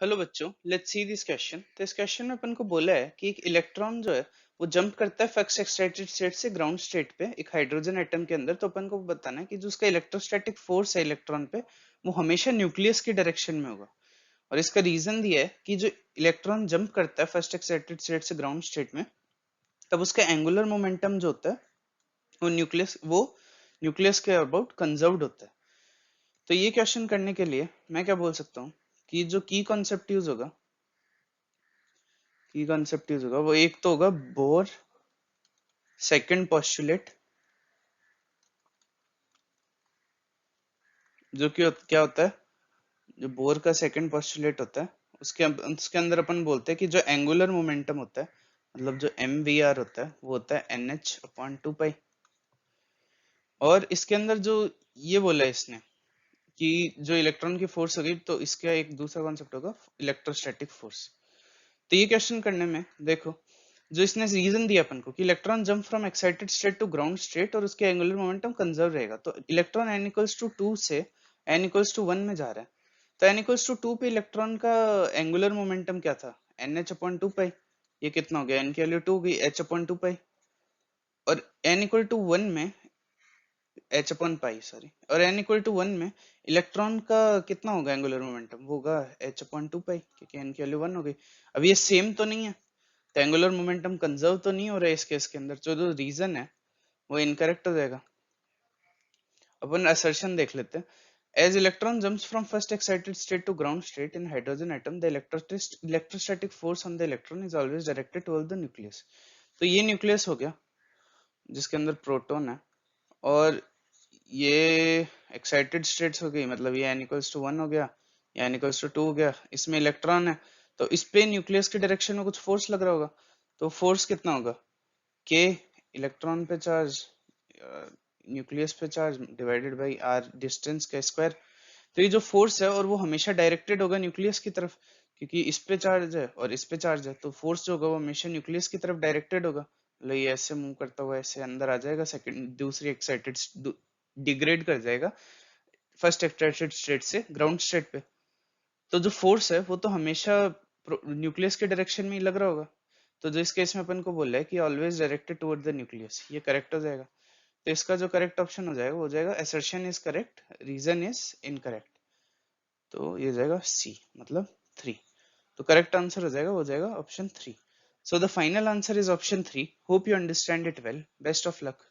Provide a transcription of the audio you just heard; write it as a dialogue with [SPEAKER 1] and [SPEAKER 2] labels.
[SPEAKER 1] Hello बच्चों, let's see this question. तो इस क्वेश्चन में अपन को बोला है कि एक इलेक्ट्रॉन जो है वो जंप करता है फर्स्ट एक्साइटेड स्टेट से ग्राउंड स्टेट पे एक हाइड्रोजन एटम के अंदर। तो अपन को बताना है कि जो उसका इलेक्ट्रोस्टैटिक फोर्स है इलेक्ट्रॉन पे वो हमेशा न्यूक्लियस की डायरेक्शन में होगा। और इसका रीजन दिया है कि जो इलेक्ट्रॉन जंप करता है फर्स्ट एक्साइटेड स्टेट से ग्राउंड स्टेट में, तब उसका एंगुलर मोमेंटम जो होता है वो न्यूक्लियस के अबाउट कंजर्व्ड होता है। तो ये क्वेश्चन करने के लिए मैं क्या बोल सकता हूँ कि जो की कॉन्सेप्ट यूज होगा वो एक तो होगा बोर सेकंड पोस्टुलेट, जो कि क्या होता है, जो बोर का सेकंड पोस्टुलेट होता है उसके अंदर अपन बोलते हैं कि जो एंगुलर मोमेंटम होता है, मतलब जो एम वी आर होता है वो होता है एन एच अपॉन टू पाई। और इसके अंदर जो ये बोला है इसने कि जो इलेक्ट्रॉन की फोर्स होगी, तो इसका एक दूसरा कॉन्सेप्ट होगा इलेक्ट्रोस्टैटिक फोर्स। तो ये क्वेश्चन करने में देखो, जो इसने रीजन दिया अपन को कि electron jump from excited state to ground state और उसके एंगुलर मोमेंटम कंजर्व रहेगा। तो इलेक्ट्रॉन n इक्वल्स टू 2 से n इक्वल्स टू 1 में जा रहा है। तो n इक्वल्स टू 2 पे इलेक्ट्रॉन का एंगुलर मोमेंटम क्या था, एन एच अपॉन टू पाई। ये कितना हो गया, n की वैल्यू 2 हो गई, h अपॉन टू पाई। और n इक्वल टू 1 में h अपॉन पाई, सॉरी, और n इक्वल टू 1 में इलेक्ट्रॉन का कितना होगा एंगुलर मोमेंटम, वो होगा h अपॉन टू पाई, क्योंकि n की वैल्यू 1 हो गई। अब ये सेम तो नहीं है, तो एंगुलर मोमेंटम कंजर्व तो नहीं हो रहा है इस केस के अंदर, जो रीजन है वो इनकरेक्ट हो जाएगा। अपन असर्शन देख लेते हैं। As electron jumps from first excited state to ground state in hydrogen atom, the electrostatic force on the electron is always directed toward the nucleus. तो ये न्यूक्लियस हो गया जिसके अंदर प्रोटॉन है, और ये एक्साइटेड स्टेट्स हो गई, मतलब ये n इक्वल्स टू 1 हो गया, या n इक्वल्स टू 2 हो गया, इसमें इलेक्ट्रॉन है। तो इस पे न्यूक्लियस की डायरेक्शन में कुछ फोर्स लग रहा होगा। तो फोर्स कितना होगा, k इलेक्ट्रॉन पे चार्ज, न्यूक्लियस पे charge divided by r distance का स्क्वायर। तो ये जो फोर्स है और वो हमेशा डायरेक्टेड होगा न्यूक्लियस की तरफ, क्योंकि इस पे चार्ज है और इस पे चार्ज है, तो फोर्स जो होगा वो हमेशा न्यूक्लियस की तरफ डायरेक्टेड होगा। मतलब ये ऐसे मूव करता हुआ ऐसे अंदर आ जाएगा, सेकंड दूसरी एक्साइटेड डिग्रेड कर जाएगा फर्स्ट एक्साइटेड स्टेट से ग्राउंड स्टेट पे। तो जो फोर्स है वो तो हमेशा न्यूक्लियस के डायरेक्शन में ही लग रहा होगा। तो जो इस केस में अपन को बोल रहा है कि always directed toward the nucleus, ये करेक्ट हो जाएगा। तो इसका जो करेक्ट ऑप्शन हो जाएगा वो हो जाएगा assertion is correct, reason is incorrect. तो ये जाएगा सी, मतलब 3। तो करेक्ट आंसर हो जाएगा, वो जाएगा option 3। So the final answer is option 3। Hope you understand it well. Best of luck.